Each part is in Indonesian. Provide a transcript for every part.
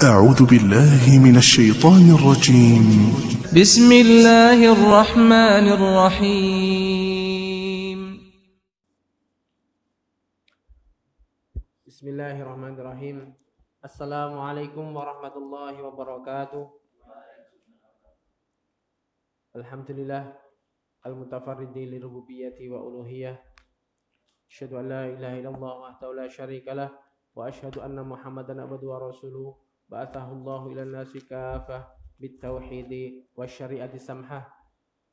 أعوذ بالله من الشيطان الرجيم. بسم الله الرحمن الرحيم. بسم الله الرحمن الرحيم. السلام عليكم ورحمة الله وبركاته. Alhamdulillah al-mutafarridi li rububiyyati wa uluhiyah. Asyhadu an la ilaha illallah wahdahu la syarikalah wa asyhadu anna Muhammadan abduhu wa rasuluh ba'athahu Allahu ila nasi kafah bit tauhidi wasyari'ati samhah.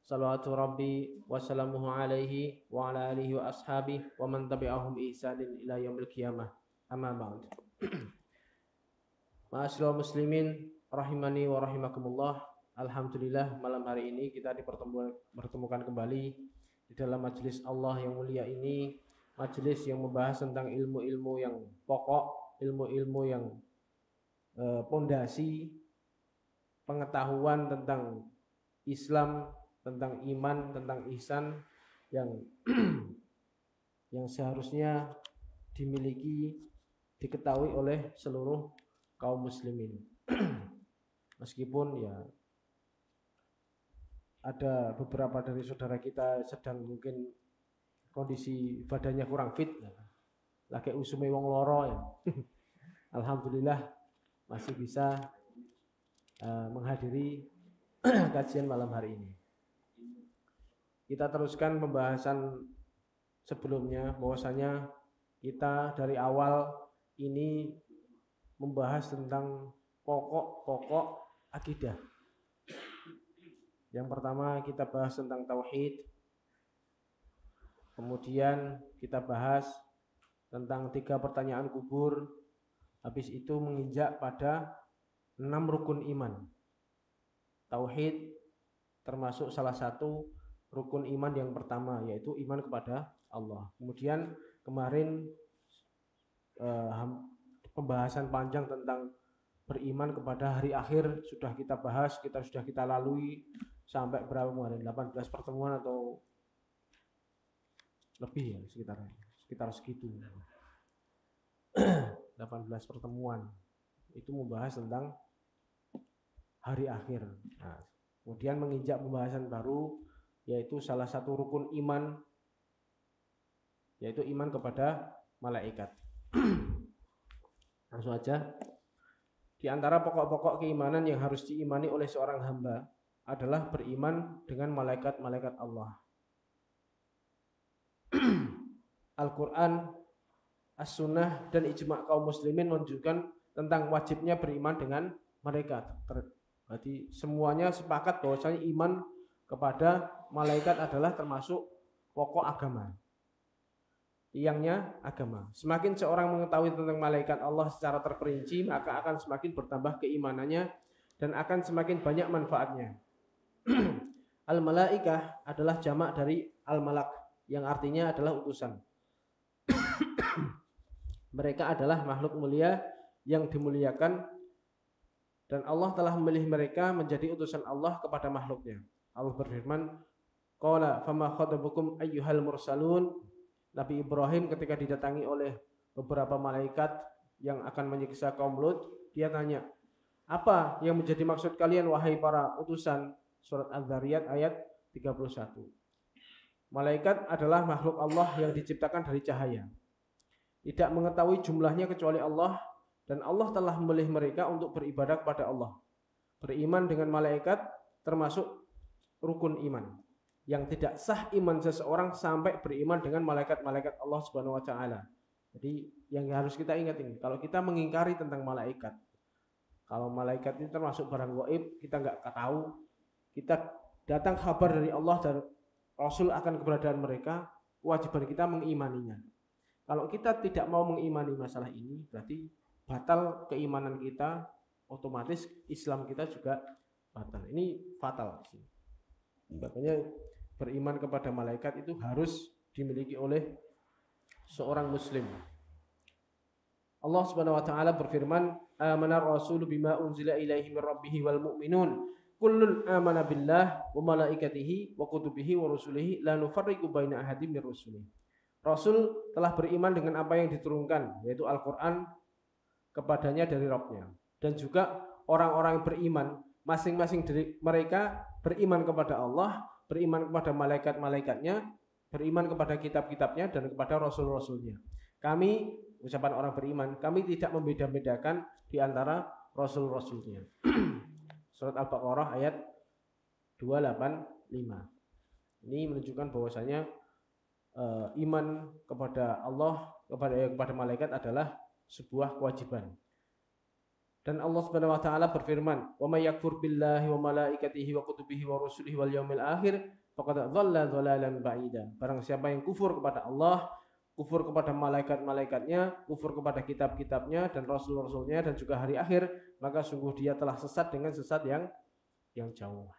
Salawatu rabbi wa salamuhu alaihi wa ala alihi wa ashabihi wa man tabi'ahum bi ihsanin ila yaumil qiyamah. Amma ba'd. Ma'asyiral muslimin rahimani wa rahimakumullah. Alhamdulillah malam hari ini kita dipertemukan kembali di dalam majelis Allah yang mulia ini, majelis yang membahas tentang ilmu-ilmu yang pokok, ilmu-ilmu yang pondasi, pengetahuan tentang Islam, tentang iman, tentang ihsan yang yang seharusnya dimiliki, diketahui oleh seluruh kaum muslimin. Meskipun ya ada beberapa dari saudara kita sedang mungkin kondisi badannya kurang fit, lagi usume wong loro ya. Alhamdulillah masih bisa menghadiri kajian malam hari ini. Kita teruskan pembahasan sebelumnya, bahwasanya kita dari awal ini membahas tentang pokok-pokok akidah. Yang pertama kita bahas tentang tauhid. Kemudian kita bahas tentang 3 pertanyaan kubur. Habis itu menginjak pada 6 rukun iman. Tauhid termasuk salah satu rukun iman yang pertama, yaitu iman kepada Allah. Kemudian kemarin pembahasan panjang tentang beriman kepada hari akhir sudah kita bahas, sudah kita lalui sampai berapa kemarin? 18 pertemuan atau lebih ya, sekitar segitu. 18 pertemuan itu membahas tentang hari akhir. Nah, kemudian menginjak pembahasan baru, yaitu salah satu rukun iman, yaitu iman kepada malaikat. Langsung aja. Di antara pokok-pokok keimanan yang harus diimani oleh seorang hamba adalah beriman dengan malaikat-malaikat Allah. Al-Quran, As-Sunnah, dan ijma' kaum muslimin menunjukkan tentang wajibnya beriman dengan malaikat. Berarti semuanya sepakat bahwasanya iman kepada malaikat adalah termasuk pokok agama. Tiangnya agama. Semakin seorang mengetahui tentang malaikat Allah secara terperinci, maka akan semakin bertambah keimanannya dan akan semakin banyak manfaatnya. Al-malaikah adalah jamak dari al-malak, yang artinya adalah utusan. Mereka adalah makhluk mulia yang dimuliakan, dan Allah telah memilih mereka menjadi utusan Allah kepada makhluknya. Allah berfirman, qala fama khatabukum ayyuhal mursalun. Nabi Ibrahim ketika didatangi oleh beberapa malaikat yang akan menyiksa kaum Lut, dia tanya, apa yang menjadi maksud kalian wahai para utusan? Surat Az-Zariyat ayat 31. Malaikat adalah makhluk Allah yang diciptakan dari cahaya. Tidak mengetahui jumlahnya kecuali Allah, dan Allah telah memilih mereka untuk beribadah kepada Allah. Beriman dengan malaikat termasuk rukun iman. Yang tidak sah iman seseorang sampai beriman dengan malaikat-malaikat Allah Subhanahu wa taala. Jadi yang harus kita ingat ini, kalau kita mengingkari tentang malaikat, kalau malaikat itu termasuk barang gaib, kita nggak tahu, kita datang kabar dari Allah dan Rasul akan keberadaan mereka, kewajiban kita mengimaninya. Kalau kita tidak mau mengimani masalah ini, berarti batal keimanan kita, otomatis Islam kita juga batal. Ini fatal sih. Makanya beriman kepada malaikat itu harus dimiliki oleh seorang muslim. Allah Subhanahu wa taala berfirman, "Amanar rasulu bima unzila ilaihi mir rabbih wal mu'minun kullun amana billah wa malaikatihi wa kutubihi wa rusulihi la nufarriqu baina ahadin mir rusulihi." Rasul telah beriman dengan apa yang diturunkan, yaitu Al-Qur'an, kepadanya dari Rabb-nya. dan juga orang-orang yang beriman, masing-masing dari mereka beriman kepada Allah, beriman kepada malaikat-malaikatnya, beriman kepada kitab-kitabnya dan kepada rasul-rasulnya. Kami, ucapan orang beriman, kami tidak membeda-bedakan di antara rasul-rasulnya. Surat Al-Baqarah ayat 285. Ini menunjukkan bahwasanya iman kepada Allah, kepada malaikat adalah sebuah kewajiban. Dan Allah Subhanahu wa taala berfirman, "Wa may yakfur billahi wa malaikatihi wa kutubihi wa rusulihi wal yaumil akhir faqad dhalla dhalalan ba'ida." Barang siapa yang kufur kepada Allah, kufur kepada malaikat-malaikatnya, kufur kepada kitab-kitabnya dan rasul-rasulnya dan juga hari akhir, maka sungguh dia telah sesat dengan sesat yang jauh.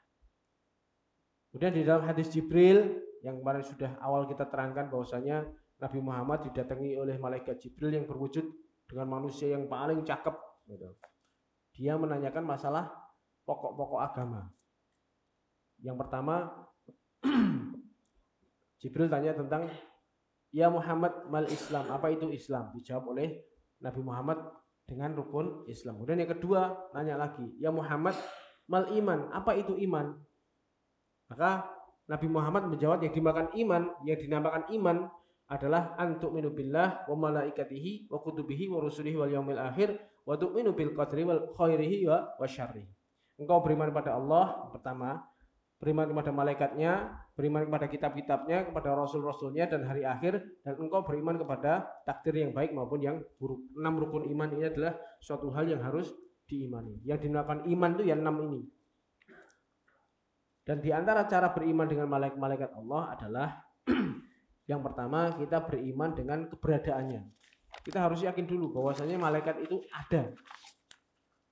Kemudian di dalam hadis Jibril yang kemarin sudah awal kita terangkan bahwasanya Nabi Muhammad didatangi oleh malaikat Jibril yang berwujud dengan manusia yang paling cakep gitu. Dia menanyakan masalah pokok-pokok agama. Yang pertama Jibril tanya tentang ya Muhammad mal Islam, apa itu Islam? Dijawab oleh Nabi Muhammad dengan rukun Islam. Kemudian yang kedua nanya lagi, ya Muhammad mal iman, apa itu iman? Maka Nabi Muhammad menjawab yang dinamakan iman adalah antu'minu billah wa malaikatihi wa kutubihi wa rusulihi wal yaumil akhir wa tu'minu bil qadri wal khairihi wa syarrihi. Engkau beriman pada Allah pertama, beriman kepada malaikatnya, beriman kepada kitab-kitabnya, kepada rasul-rasulnya dan hari akhir, dan engkau beriman kepada takdir yang baik maupun yang buruk. 6 rukun iman ini adalah suatu hal yang harus diimani. Yang dinamakan iman itu yang 6 ini. Dan di antara cara beriman dengan malaikat Allah adalah yang pertama kita beriman dengan keberadaannya. Kita harus yakin dulu bahwasanya malaikat itu ada.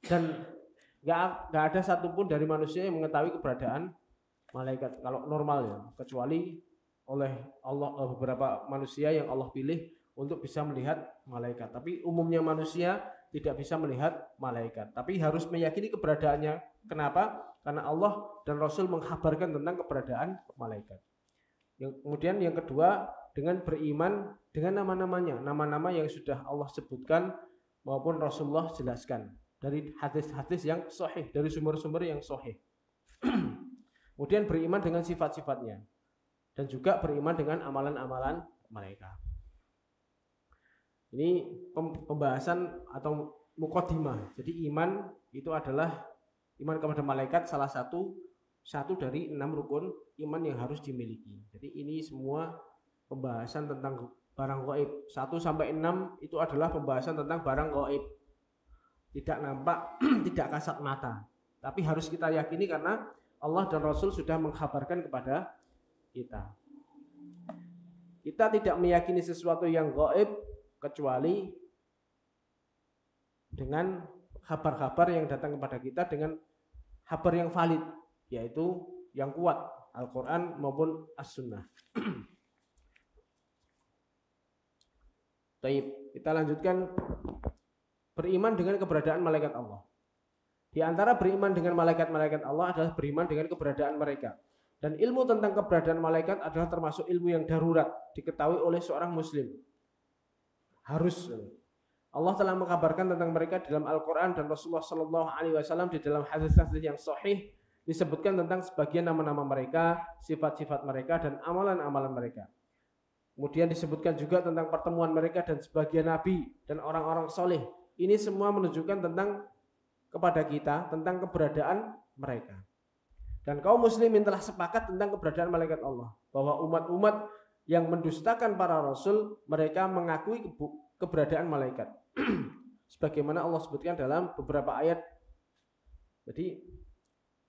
Dan gak ada satupun dari manusia yang mengetahui keberadaan malaikat kalau normal ya, kecuali oleh Allah beberapa manusia yang Allah pilih untuk bisa melihat malaikat. Tapi umumnya manusia tidak bisa melihat malaikat, tapi harus meyakini keberadaannya. Kenapa? Karena Allah dan Rasul mengkhabarkan tentang keberadaan malaikat. Kemudian yang kedua, dengan beriman dengan nama-namanya, nama-nama yang sudah Allah sebutkan maupun Rasulullah jelaskan dari hadis-hadis yang sahih, dari sumber-sumber yang sahih. Kemudian beriman dengan sifat-sifatnya dan juga beriman dengan amalan-amalan mereka. Ini pembahasan atau muqaddimah. Jadi iman itu adalah iman kepada malaikat salah satu dari 6 rukun iman yang harus dimiliki. Jadi ini semua pembahasan tentang barang gaib. 1 sampai 6 itu adalah pembahasan tentang barang gaib. Tidak nampak, tidak kasat mata. Tapi harus kita yakini karena Allah dan Rasul sudah mengkhabarkan kepada kita. Kita tidak meyakini sesuatu yang gaib kecuali dengan kabar-kabar yang datang kepada kita dengan kabar yang valid, yaitu yang kuat, Al-Quran maupun As-Sunnah. Baik, kita lanjutkan beriman dengan keberadaan malaikat Allah. Di antara beriman dengan malaikat-malaikat Allah adalah beriman dengan keberadaan mereka. Dan ilmu tentang keberadaan malaikat adalah termasuk ilmu yang darurat diketahui oleh seorang muslim. Harus. Allah telah mengkabarkan tentang mereka dalam Al-Quran dan Rasulullah SAW di dalam hadis-hadis yang sahih disebutkan tentang sebagian nama-nama mereka, sifat-sifat mereka dan amalan-amalan mereka. Kemudian disebutkan juga tentang pertemuan mereka dan sebagian nabi dan orang-orang soleh. Ini semua menunjukkan tentang kepada kita tentang keberadaan mereka. Dan kaum muslimin telah sepakat tentang keberadaan malaikat Allah, bahwa umat-umat yang mendustakan para rasul mereka mengakui keberadaan malaikat. Sebagaimana Allah sebutkan dalam beberapa ayat. Jadi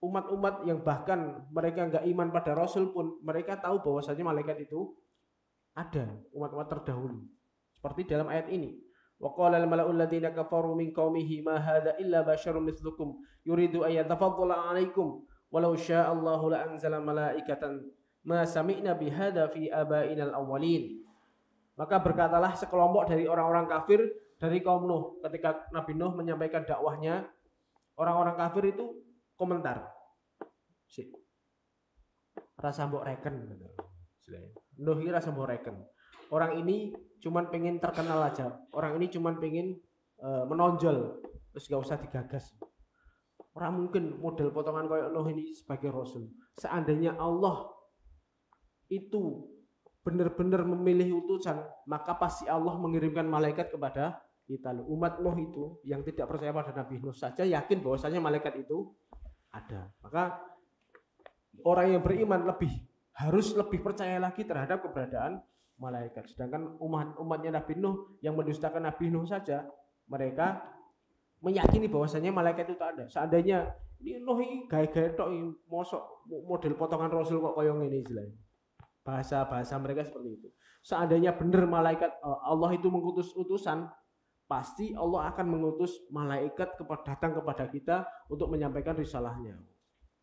umat-umat yang bahkan mereka enggak iman pada rasul pun mereka tahu bahwasanya malaikat itu ada, umat-umat terdahulu. Seperti dalam ayat ini. Wa qala al-mala'u alladziina kafaru min qaumihi ma hadza illa basyarun mithlukum yuridu an yatafaddala 'alaikum walau syaa'a Allahu la anzala malaikatan ma sami'na bihadza fi abainal awwalin. Maka berkatalah sekelompok dari orang-orang kafir dari kaum Nuh ketika Nabi Nuh menyampaikan dakwahnya, orang-orang kafir itu komentar. Rasa mbok reken. Nuh ini rasa mbok reken. Orang ini cuman pengen terkenal aja. Orang ini cuman pengen menonjol. Terus gak usah digagas. Orang mungkin model potongan kayak Nuh ini sebagai rasul. Seandainya Allah itu benar-benar memilih utusan, maka pasti Allah mengirimkan malaikat kepada kita. Umat Nuh itu yang tidak percaya pada Nabi Nuh saja yakin bahwasanya malaikat itu ada. Maka orang yang beriman harus lebih percaya lagi terhadap keberadaan malaikat. Sedangkan umatnya Nabi Nuh yang mendustakan Nabi Nuh saja, mereka meyakini bahwasanya malaikat itu tak ada. Seandainya ini Nuh ini gaya-gaya tok mosok model potongan rasul kok koyo ngene istilahnya. Bahasa mereka seperti itu. Seandainya benar malaikat Allah itu mengutus utusan, pasti Allah akan mengutus malaikat datang kepada kita untuk menyampaikan risalahnya.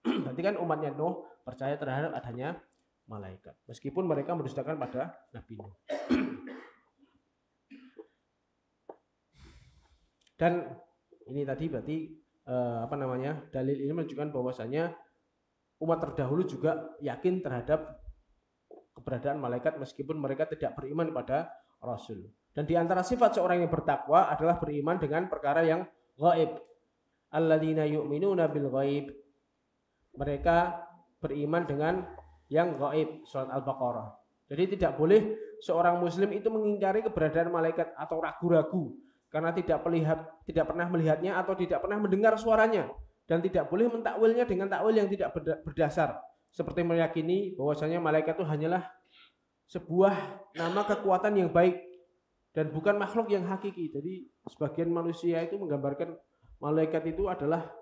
Berarti kan umatnya Nuh percaya terhadap adanya malaikat, meskipun mereka mendustakan pada Nabi Nuh. Dan ini tadi berarti dalil ini menunjukkan bahwasanya umat terdahulu juga yakin terhadap keberadaan malaikat meskipun mereka tidak beriman pada Rasul. Dan di antara sifat seorang yang bertakwa adalah beriman dengan perkara yang gaib. Alladzina yu'minuna bil ghaib. Mereka beriman dengan yang gaib, surat Al-Baqarah. Jadi tidak boleh seorang muslim itu mengingkari keberadaan malaikat atau ragu-ragu karena tidak pernah melihatnya atau tidak pernah mendengar suaranya, dan tidak boleh mentakwilnya dengan takwil yang tidak berdasar, seperti meyakini bahwasanya malaikat itu hanyalah sebuah nama kekuatan yang baik dan bukan makhluk yang hakiki. Jadi sebagian manusia itu menggambarkan malaikat itu adalah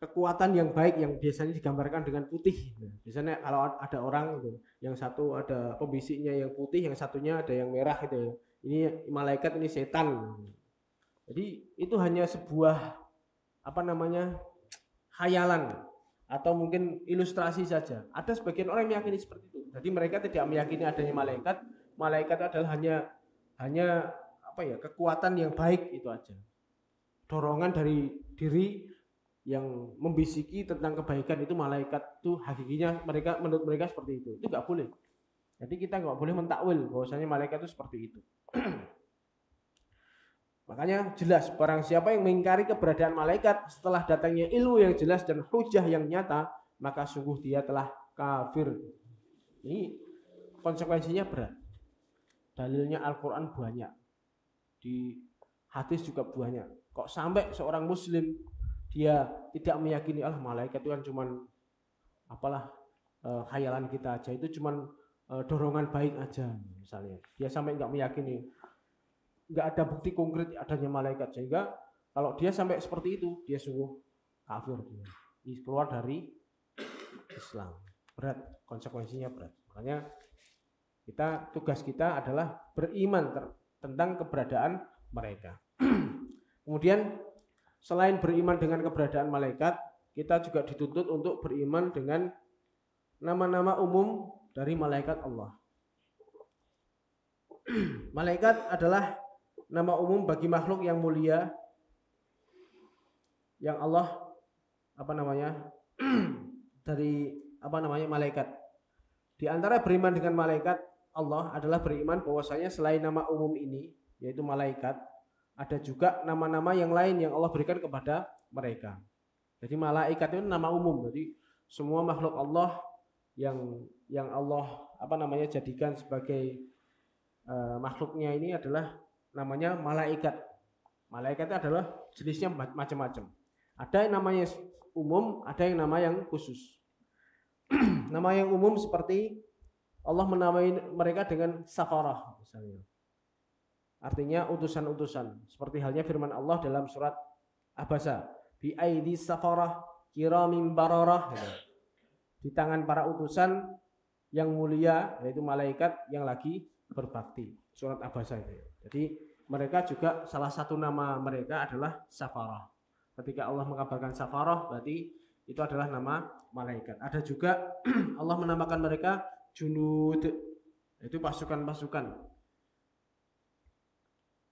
kekuatan yang baik yang biasanya digambarkan dengan putih. Biasanya kalau ada orang gitu, yang satu ada pembisiknya yang putih, yang satunya ada yang merah gitu. Ini malaikat, ini setan. Jadi itu hanya sebuah khayalan atau mungkin ilustrasi saja. Ada sebagian orang yang meyakini seperti itu. Jadi mereka tidak meyakini adanya malaikat. Malaikat adalah hanya kekuatan yang baik itu aja. Dorongan dari diri yang membisiki tentang kebaikan itu malaikat itu hakikinya menurut mereka seperti itu. Itu nggak boleh. Jadi kita nggak boleh mentakwil bahwasanya malaikat itu seperti itu. Makanya jelas barang siapa yang mengingkari keberadaan malaikat setelah datangnya ilmu yang jelas dan hujah yang nyata, maka sungguh dia telah kafir. Ini konsekuensinya berat. Dalilnya Al-Quran banyak, di hadis juga banyak. Kok sampai seorang muslim dia tidak meyakini malaikat itu kan cuman khayalan kita aja, itu cuman dorongan baik aja misalnya. Dia sampai nggak meyakini, nggak ada bukti konkret adanya malaikat, sehingga kalau dia sampai seperti itu dia sungguh kafir, dia keluar dari Islam. Berat, konsekuensinya berat. Makanya tugas kita adalah beriman tentang keberadaan mereka. Kemudian selain beriman dengan keberadaan malaikat, kita juga dituntut untuk beriman dengan nama-nama umum dari malaikat Allah. Malaikat adalah nama umum bagi makhluk yang mulia yang Allah malaikat. Di antara beriman dengan malaikat Allah adalah beriman bahwasanya selain nama umum ini yaitu malaikat, ada juga nama-nama yang lain yang Allah berikan kepada mereka. Jadi malaikat itu nama umum. Jadi semua makhluk Allah yang Allah jadikan sebagai makhluknya ini adalah namanya malaikat. Malaikat itu adalah jenisnya macam-macam. Ada yang namanya umum, ada yang nama yang khusus. Nama yang umum seperti Allah menamai mereka dengan safarah misalnya. Artinya utusan-utusan. Seperti halnya firman Allah dalam surat Abasa, bi aidi safarah kiramin bararah. Di tangan para utusan yang mulia, yaitu malaikat yang lagi berbakti. Surat Abasa itu. Jadi mereka juga salah satu nama mereka adalah safarah. Ketika Allah mengabarkan safarah, berarti itu adalah nama malaikat. Ada juga Allah menamakan mereka junud, itu pasukan-pasukan.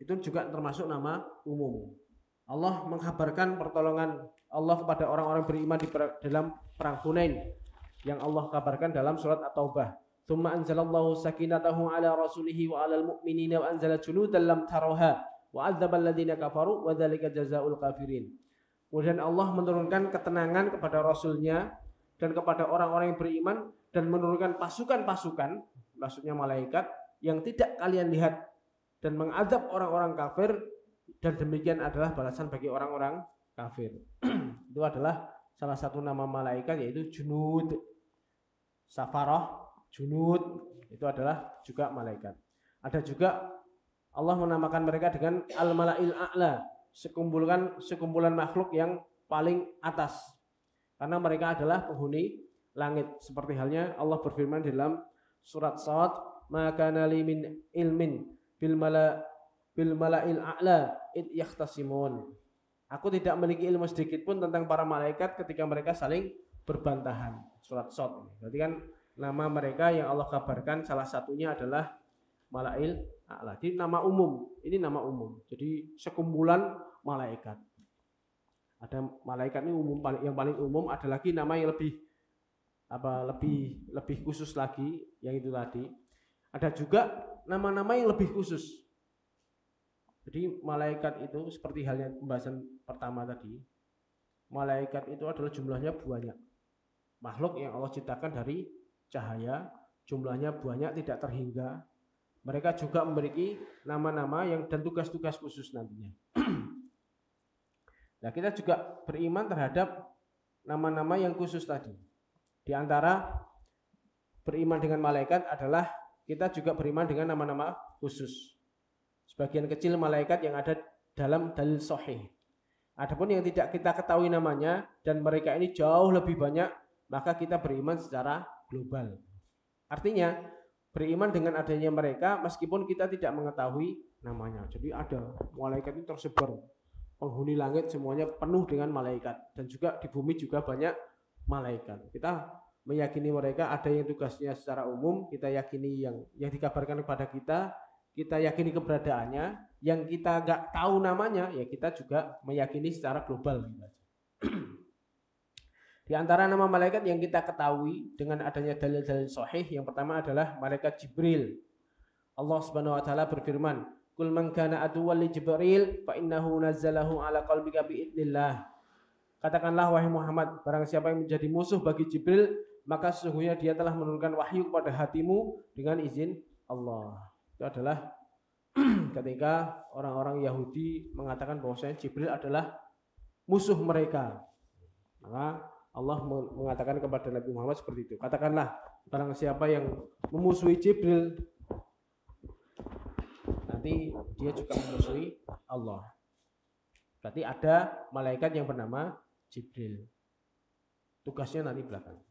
Itu juga termasuk nama umum. Allah mengkabarkan pertolongan Allah kepada orang-orang beriman dalam perang Hunain yang Allah kabarkan dalam surat At-Taubah. Tsumma anzalallahu sakinatahu ala rasulihi wa alal mu'minina wa anzala junudan lam tarawha wa 'adzabal ladzina kafaru wa dzalika jazaa'ul kafirin. Kemudian Allah menurunkan ketenangan kepada Rasulnya dan kepada orang-orang yang beriman dan menurunkan pasukan-pasukan, maksudnya malaikat, yang tidak kalian lihat dan mengadab orang-orang kafir, dan demikian adalah balasan bagi orang-orang kafir. Itu adalah salah satu nama malaikat, yaitu junud. Safarah, junud, itu adalah juga malaikat. Ada juga Allah menamakan mereka dengan al-mala'il a'la, sekumpulan makhluk yang paling atas, karena mereka adalah penghuni langit. Seperti halnya Allah berfirman dalam surat Shad, maka nali min ilmin bil mala'il a'la id yahtasimun. Aku tidak memiliki ilmu sedikit pun tentang para malaikat ketika mereka saling berbantahan. Surat Shad. Berarti kan nama mereka yang Allah kabarkan salah satunya adalah mala'il a'la. Jadi nama umum. Ini nama umum. Jadi sekumpulan malaikat. Ada malaikat ini umum, yang paling umum. Ada lagi nama yang lebih khusus lagi, yang itu tadi. Ada juga nama-nama yang lebih khusus. Jadi malaikat itu seperti halnya pembahasan pertama tadi. Malaikat itu adalah jumlahnya banyak. Makhluk yang Allah ciptakan dari cahaya, jumlahnya banyak, tidak terhingga. Mereka juga memiliki nama-nama dan tugas-tugas khusus nantinya. Nah, kita juga beriman terhadap nama-nama yang khusus tadi. Di antara beriman dengan malaikat adalah kita juga beriman dengan nama-nama khusus. Sebagian kecil malaikat yang ada dalam dalil sahih. Adapun yang tidak kita ketahui namanya dan mereka ini jauh lebih banyak, maka kita beriman secara global. Artinya beriman dengan adanya mereka meskipun kita tidak mengetahui namanya. Jadi ada malaikat itu tersebar, penghuni langit semuanya penuh dengan malaikat, dan juga di bumi juga banyak malaikat. Kita meyakini mereka ada yang tugasnya secara umum, kita yakini yang dikabarkan kepada kita yakini keberadaannya. Yang kita nggak tahu namanya, ya kita juga meyakini secara global. Di antara nama malaikat yang kita ketahui dengan adanya dalil-dalil sahih, yang pertama adalah malaikat Jibril. Allah Subhanahu wa taala berfirman, "Qul man kana aduwwan li Jibril fa innahu nazzalahu ala qalbika bi idznillah." Katakanlah wahai Muhammad, barang siapa yang menjadi musuh bagi Jibril, maka sesungguhnya dia telah menurunkan wahyu kepada hatimu dengan izin Allah. Itu adalah ketika orang-orang Yahudi mengatakan bahwasanya Jibril adalah musuh mereka. Maka Allah mengatakan kepada Nabi Muhammad seperti itu. Katakanlah, barang siapa yang memusuhi Jibril, nanti dia juga memusuhi Allah. Berarti ada malaikat yang bernama Jibril. Tugasnya nanti belakang.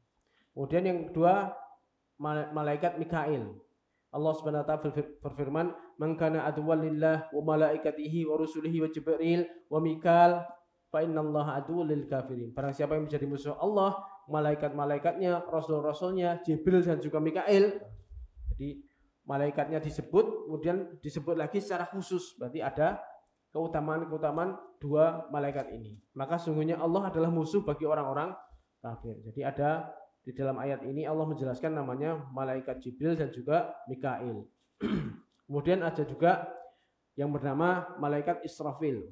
Kemudian yang kedua, malaikat Mikail. Allah Subhanahu wa taala berfirman, "Man kana aduwwan lillah wa malaikatihi wa rusulihi wa Jibril wa Mikail fa innallaha aduwwul lil kafirin." Barang siapa yang menjadi musuh Allah, malaikat-malaikatnya, rasul-rasulnya, Jibril dan juga Mikail. Jadi malaikatnya disebut, kemudian disebut lagi secara khusus. Berarti ada keutamaan-keutamaan dua malaikat ini. Maka sungguhnya Allah adalah musuh bagi orang-orang kafir. Jadi ada di dalam ayat ini Allah menjelaskan namanya malaikat Jibril dan juga Mikail. Kemudian ada juga yang bernama malaikat Israfil.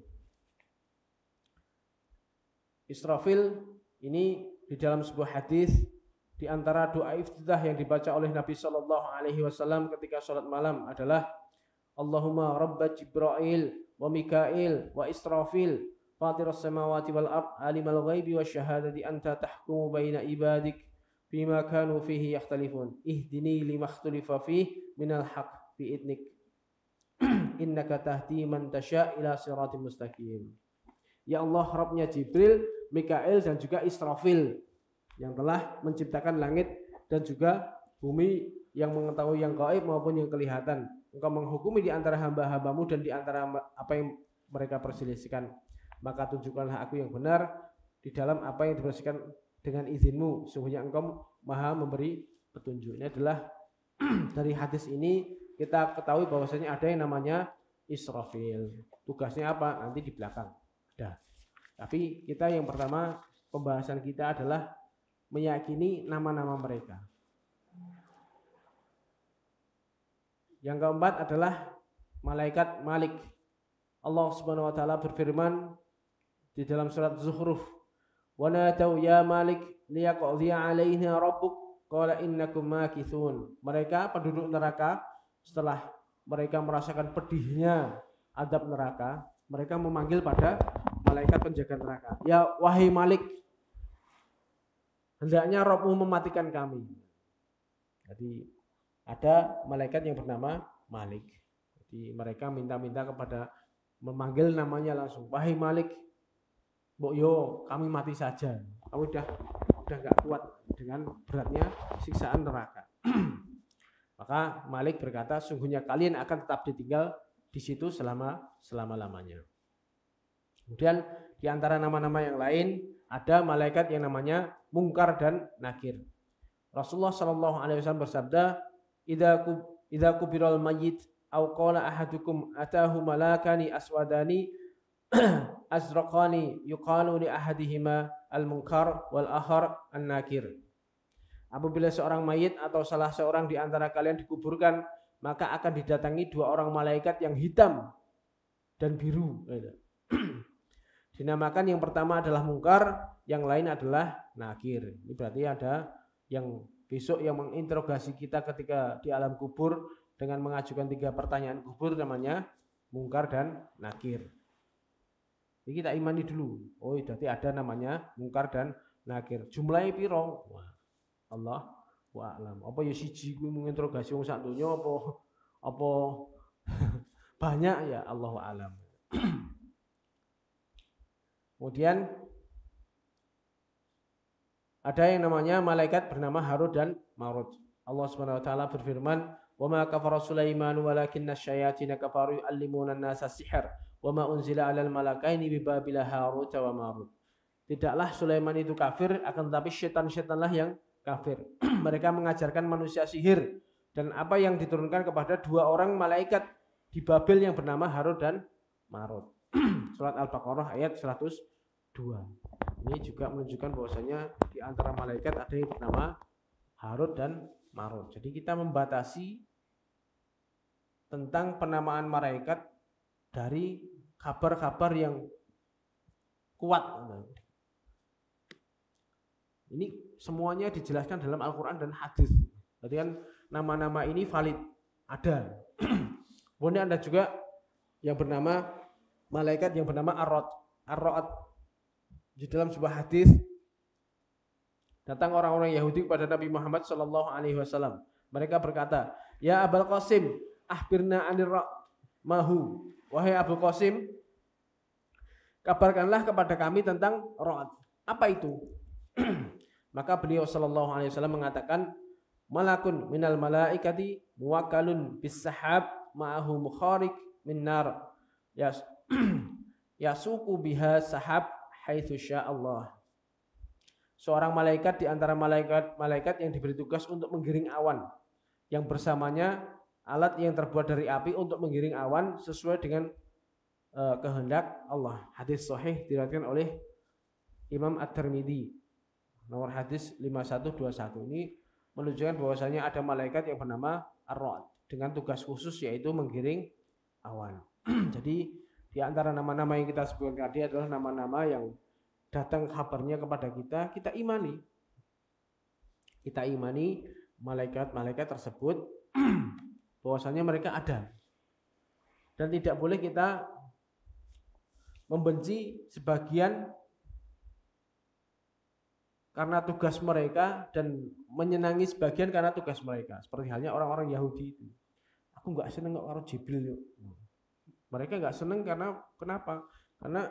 Israfil ini di dalam sebuah hadis, di antara doa iftitah yang dibaca oleh Nabi Shallallahu Alaihi Wasallam ketika sholat malam adalah Allahumma Rabba Jibril wa Mikail wa Israfil Fatiras samawati wal ard alimal ghaibi wasyahadati anta tahkumu baina ibadik bima kanu fihi yakhtalifun ihdini lima ikhtalifa fihi minal haqq biidnik innaka tahdi man tasya ila siratim mustaqim. Ya Allah, Rabbnya Jibril, Mikail dan juga Israfil yang telah menciptakan langit dan juga bumi, yang mengetahui yang gaib maupun yang kelihatan. Engkau menghukumi di antara hamba-hambamu dan di antara apa yang mereka perselisihkan. Maka tunjukkanlah aku yang benar di dalam apa yang diperselisihkan dengan izinmu. Sungguhnya engkau maha memberi petunjuk. Ini adalah dari hadis ini kita ketahui bahwasanya ada yang namanya Israfil. Tugasnya apa? Nanti di belakang. Tapi kita yang pertama, pembahasan kita adalah meyakini nama-nama mereka. Yang keempat adalah malaikat Malik. Allah Subhanahu wa taala berfirman di dalam surat Zukhruf, "Wa natau ya Malik liyaqdi 'alaina rabbuk qala innakum makithun." Mereka penduduk neraka setelah mereka merasakan pedihnya azab neraka, mereka memanggil pada malaikat penjaga neraka, "Ya wahai Malik, hendaknya Rabbmu mematikan kami." Jadi ada malaikat yang bernama Malik. Jadi mereka minta-minta kepada, memanggil namanya langsung, "Wahai Malik, mbok yo kami mati saja. Kami udah nggak kuat dengan beratnya siksaan neraka." Maka Malik berkata, "Sungguhnya kalian akan tetap ditinggal di situ selama-lamanya." Kemudian di antara nama-nama yang lain ada malaikat yang namanya Mungkar dan Nakir. Rasulullah Shallallahu alaihi wasallam bersabda, "Idza kubiral mayyit aw qala ahadukum atahu malakani aswadani azraqani yuqalu li ahadihima al-munkar wal akhar an-nakir." Apabila seorang mayit atau salah seorang di antara kalian dikuburkan, maka akan didatangi dua orang malaikat yang hitam dan biru. Dinamakan yang pertama adalah Mungkar, yang lain adalah Nakir. Ini berarti ada yang besok yang menginterogasi kita ketika di alam kubur dengan mengajukan 3 pertanyaan kubur, namanya Mungkar dan Nakir. Jadi kita imani dulu. Oh, berarti ada namanya Mungkar dan Nakir. Jumlahnya piro? Wah, Allah wa alam. Apa ya siji kuwi menginterogasi wong sak donya apa banyak ya, Allah wa alam. Kemudian ada yang namanya malaikat bernama Harut dan Marut. Allah Subhanahu wa taala berfirman, "Wa ma kafara Sulaiman walakinna asyayatin kafaru yu'allimuna an-nasa sihr wa ma unzila 'alal malakaini bi Babila Harut wa Marut." Tidaklah Sulaiman itu kafir, akan tetapi setan-setanlah yang kafir. Mereka mengajarkan manusia sihir dan apa yang diturunkan kepada 2 orang malaikat di Babel yang bernama Harut dan Marut. Surat Al-Baqarah ayat 102. Ini juga menunjukkan bahwasanya di antara malaikat ada yang bernama Harut dan Marut. Jadi kita membatasi tentang penamaan malaikat dari kabar-kabar yang kuat. Ini semuanya dijelaskan dalam Al-Quran dan hadis. Berarti kan nama-nama ini valid, ada. Kemudian ada juga yang bernama malaikat yang bernama Ar-Ra'at. Di dalam sebuah hadis, datang orang-orang Yahudi kepada Nabi Muhammad Sallallahu Alaihi Wasallam. Mereka berkata, "Ya Abul Qasim, akhbirna anir mahu." Wahai Abul Qasim, kabarkanlah kepada kami tentang Ra'at. Apa itu? Maka beliau Sallallahu Alaihi Wasallam mengatakan, "Malakun minal malaikati muwakkalun bis sahab ma'ahu mukharik min nar yasuku biha sahab haitsu sya'allah." Seorang malaikat di antara malaikat yang diberi tugas untuk menggiring awan, yang bersamanya alat yang terbuat dari api untuk menggiring awan sesuai dengan kehendak Allah. Hadis sahih diriwayatkan oleh Imam At-Tirmidzi, nomor hadis 5121. Ini menunjukkan bahwasanya ada malaikat yang bernama Ar-Ra'd dengan tugas khusus yaitu menggiring awan. Jadi di antara nama-nama yang kita sebutkan tadi adalah nama-nama yang datang kabarnya kepada kita, kita imani. Kita imani malaikat-malaikat tersebut bahwasanya mereka ada. Dan tidak boleh kita membenci sebagian karena tugas mereka dan menyenangi sebagian karena tugas mereka. Seperti halnya orang-orang Yahudi itu. Aku nggak seneng karo Jibril. Mereka nggak seneng karena kenapa? Karena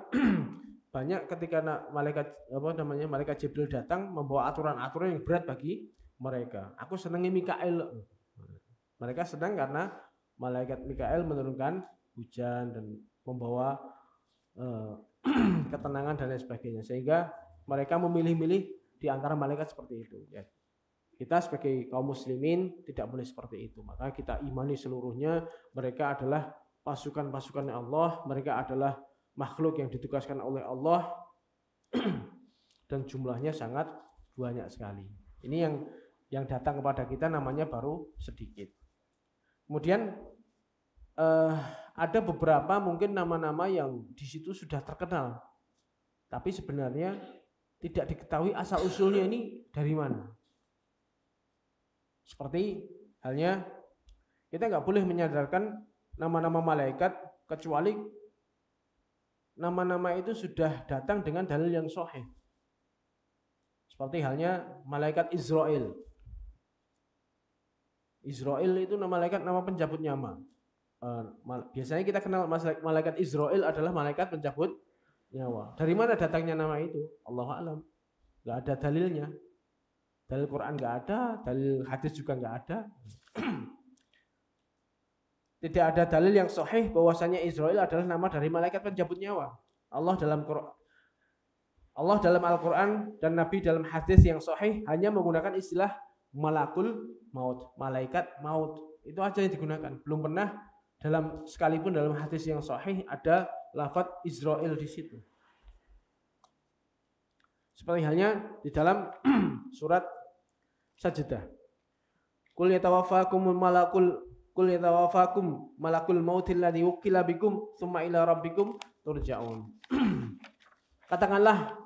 banyak ketika malaikat Jibril datang membawa aturan-aturan yang berat bagi mereka. Aku senengi Mikail. Mereka senang karena malaikat Mikail menurunkan hujan dan membawa ketenangan dan lain sebagainya. Sehingga mereka memilih-milih di antara malaikat seperti itu. Ya. Kita sebagai kaum muslimin tidak boleh seperti itu. Maka kita imani seluruhnya mereka adalah pasukan-pasukan Allah, mereka adalah makhluk yang ditugaskan oleh Allah dan jumlahnya sangat banyak sekali. Ini yang datang kepada kita namanya baru sedikit. Kemudian ada beberapa mungkin nama-nama yang di situ sudah terkenal, tapi sebenarnya tidak diketahui asal usulnya ini dari mana. Seperti halnya kita nggak boleh menyadarkan nama-nama malaikat kecuali nama-nama itu sudah datang dengan dalil yang sahih. Seperti halnya malaikat Israel. Israel itu nama malaikat, nama pencabut nyawa. Biasanya kita kenal malaikat Israel adalah malaikat pencabut nyawa. Dari mana datangnya nama itu? Allahu a'lam. Nggak ada dalilnya. Dalil Quran nggak ada, dalil hadis juga nggak ada. Tidak ada dalil yang sahih bahwasanya Israel adalah nama dari malaikat pencabut nyawa. Allah dalam Al-Quran dan Nabi dalam hadis yang sahih hanya menggunakan istilah malakul maut, malaikat maut. Itu aja yang digunakan. Belum pernah sekalipun dalam hadis yang sahih ada lafaz Israel di situ. Seperti halnya di dalam surat Sajdah. Qul yatawaffakum malakul mautil ladzi wukila bikum tsumma ila rabbikum turja'un. Katakanlah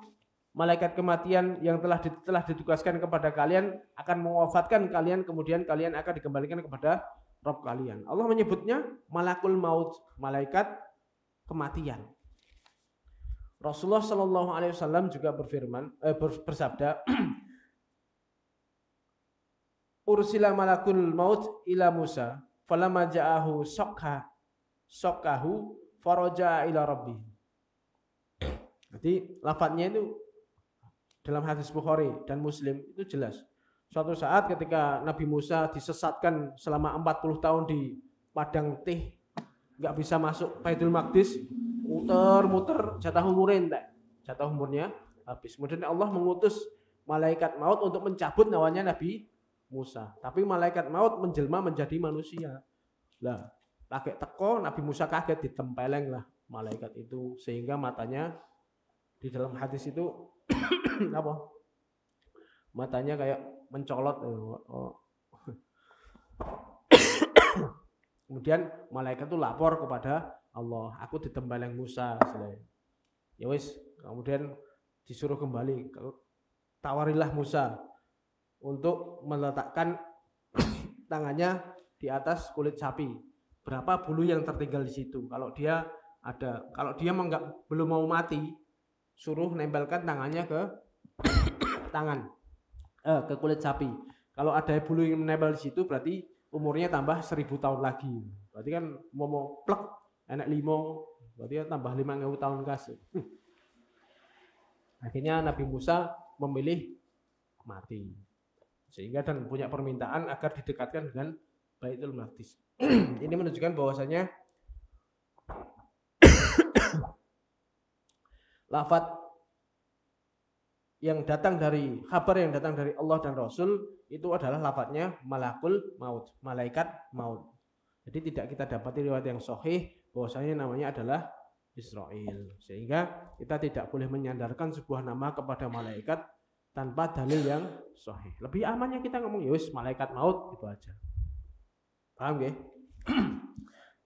malaikat kematian yang telah ditugaskan kepada kalian akan mewafatkan kalian, kemudian kalian akan dikembalikan kepada Rabb kalian. Allah menyebutnya malakul maut, malaikat kematian. Rasulullah Shallallahu Alaihi Wasallam juga bersabda, Ursila malakul maut ila Musa, falamma ja'ahu sokkahu faraja ila rabbi. Jadi lafadznya itu dalam hadis Bukhari dan Muslim itu jelas. Suatu saat ketika Nabi Musa disesatkan selama 40 tahun di padang teh, nggak bisa masuk Baitul Maqdis, muter-muter jatah umurnya habis. Kemudian Allah mengutus malaikat maut untuk mencabut nyawanya Nabi Musa. Tapi malaikat maut menjelma menjadi manusia. Lah, pakai teko Nabi Musa kaget, ditempeleng lah malaikat itu sehingga matanya di dalam hadis itu apa? Matanya kayak mencolot. Kemudian malaikat itu lapor kepada Allah, aku ditempeleng Musa. Ya wis, kemudian disuruh kembali. Tawarilah Musa untuk meletakkan tangannya di atas kulit sapi. Berapa bulu yang tertinggal di situ? Kalau dia belum mau mati, suruh nempelkan tangannya ke ke kulit sapi. Kalau ada bulu yang menempel di situ berarti umurnya tambah 1000 tahun lagi. Berarti kan mau plek enak 5, berarti tambah 5000 tahun kasih. Akhirnya Nabi Musa memilih mati. Sehingga dan punya permintaan agar didekatkan dengan Baitul Maqdis. Ini menunjukkan bahwasanya lafaz kabar yang datang dari Allah dan Rasul itu adalah lafaznya malakul maut, malaikat maut. Jadi tidak kita dapati riwayat yang sahih bahwasanya namanya adalah Israel. Sehingga kita tidak boleh menyandarkan sebuah nama kepada malaikat tanpa dalil yang sahih. Lebih amannya kita ngomong ya wis malaikat maut itu aja. Paham nggih?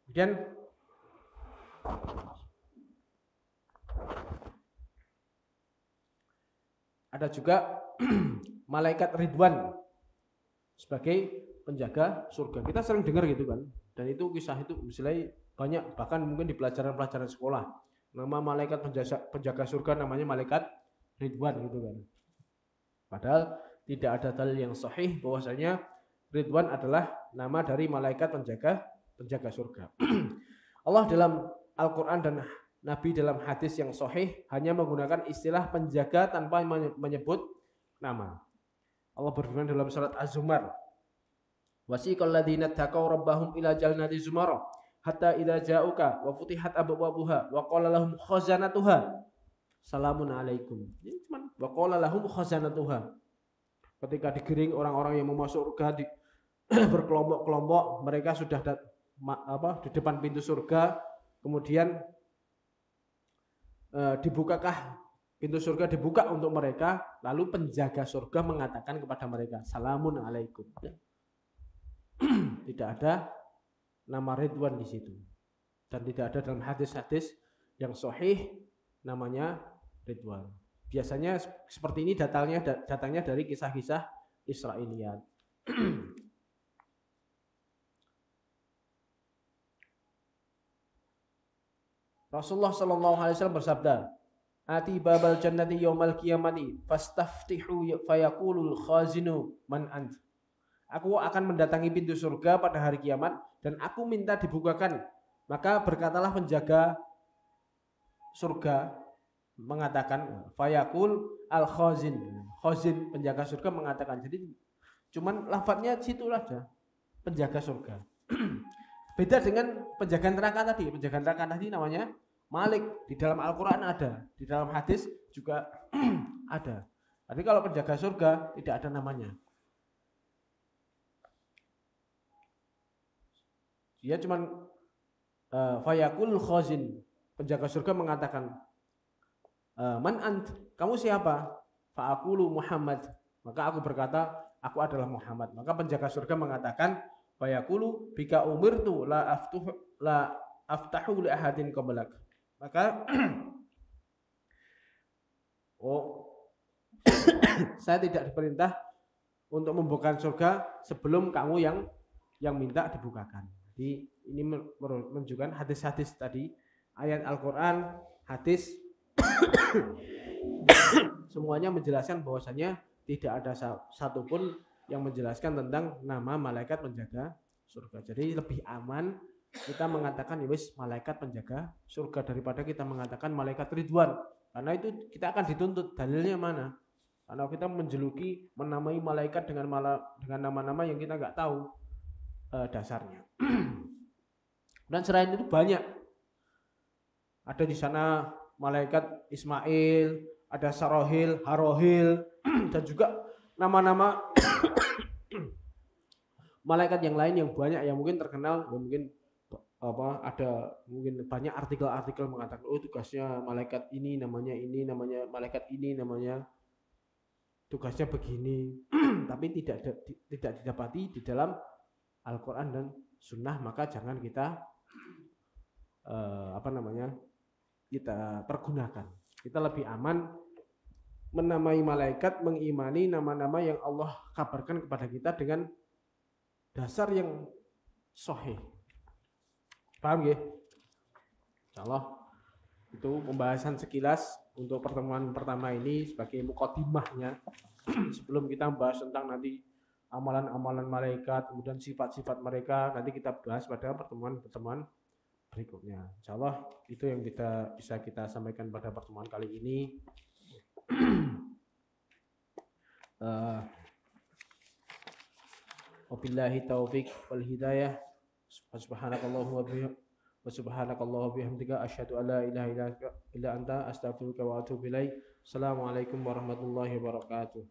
Kemudian ada juga malaikat Ridwan sebagai penjaga surga. Kita sering dengar gitu kan. Dan itu kisah itu misalnya banyak, bahkan mungkin di pelajaran-pelajaran sekolah. Nama malaikat penjaga surga namanya malaikat Ridwan gitu kan. Padahal tidak ada dalil yang sahih bahwasanya Ridwan adalah nama dari malaikat penjaga surga. Allah dalam Al-Quran dan Nabi dalam hadis yang sahih hanya menggunakan istilah penjaga tanpa menyebut nama. Allah berfirman dalam surat Az-Zumar, wasiqal ladzina taqaw rabbahum ila jannati zumara hatta idza ja'uka wa futihat abwabuha wa qala lahum khazanatuha salamun alaikum. Ini cuma wa qala lahum khazanatuha. Ketika digiring orang-orang yang mau masuk surga berkelompok-kelompok, mereka sudah di depan pintu surga, kemudian pintu surga dibuka untuk mereka, lalu penjaga surga mengatakan kepada mereka salamun alaikum. Tidak ada nama Ridwan di situ. Dan tidak ada dalam hadis-hadis yang sahih namanya Ridwan. Biasanya seperti ini datangnya dari kisah-kisah Israiliyat. Rasulullah sallallahu alaihi wasallam bersabda, "Ati babal jannati yaumal qiyamati fastaftihu fayaqulul khazinu man ant." Aku akan mendatangi pintu surga pada hari kiamat dan aku minta dibukakan. Maka berkatalah penjaga surga mengatakan, fayaqul al khazin. Khazin penjaga surga mengatakan. Jadi cuman lafadznya situ aja, penjaga surga. Beda dengan penjaga neraka tadi. Penjaga neraka tadi namanya Malik. Di dalam Al-Quran ada, di dalam hadis juga ada. Tapi kalau penjaga surga tidak ada namanya. Dia cuman fayaqul khazin. Penjaga surga mengatakan, man ant? Kamu siapa? Fa'aqulu Muhammad. Maka aku berkata, aku adalah Muhammad. Maka penjaga surga mengatakan, fayaqulu bika umirtu la aftahu li ahadin qablak. Maka saya tidak diperintah untuk membuka surga sebelum kamu yang minta dibukakan. Jadi ini menunjukkan hadis-hadis tadi, ayat Al-Quran, hadis semuanya menjelaskan bahwasanya tidak ada satupun yang menjelaskan tentang nama malaikat penjaga surga. Jadi lebih aman kita mengatakan wis malaikat penjaga surga daripada kita mengatakan malaikat Ridwan. Karena itu kita akan dituntut, dalilnya mana? Karena kita menamai malaikat dengan nama-nama yang kita nggak tahu dasarnya. Dan selain itu banyak. Ada di sana malaikat Ismail, ada Sarohil, Harohil, dan juga nama-nama malaikat yang lain yang banyak yang mungkin terkenal, yang mungkin ada mungkin banyak artikel-artikel mengatakan tugasnya malaikat ini, namanya malaikat ini namanya tugasnya begini. Tapi tidak didapati di dalam Al-Quran dan Sunnah, maka jangan kita kita pergunakan. Kita lebih aman menamai malaikat, mengimani nama-nama yang Allah kabarkan kepada kita dengan dasar yang sahih. Paham ya? Insyaallah itu pembahasan sekilas untuk pertemuan pertama ini sebagai muqaddimahnya. Sebelum kita membahas tentang nanti amalan-amalan malaikat, kemudian sifat-sifat mereka, nanti kita bahas pada pertemuan-pertemuan berikutnya. Insyaallah itu yang bisa kita sampaikan pada pertemuan kali ini. Wabillahi taufik wal hidayah. Subhanakallahumma wa bihamdika asyhadu an la ilaha illa anta astaghfiruka wa atubu ilaik. Assalamualaikum warahmatullahi wabarakatuh.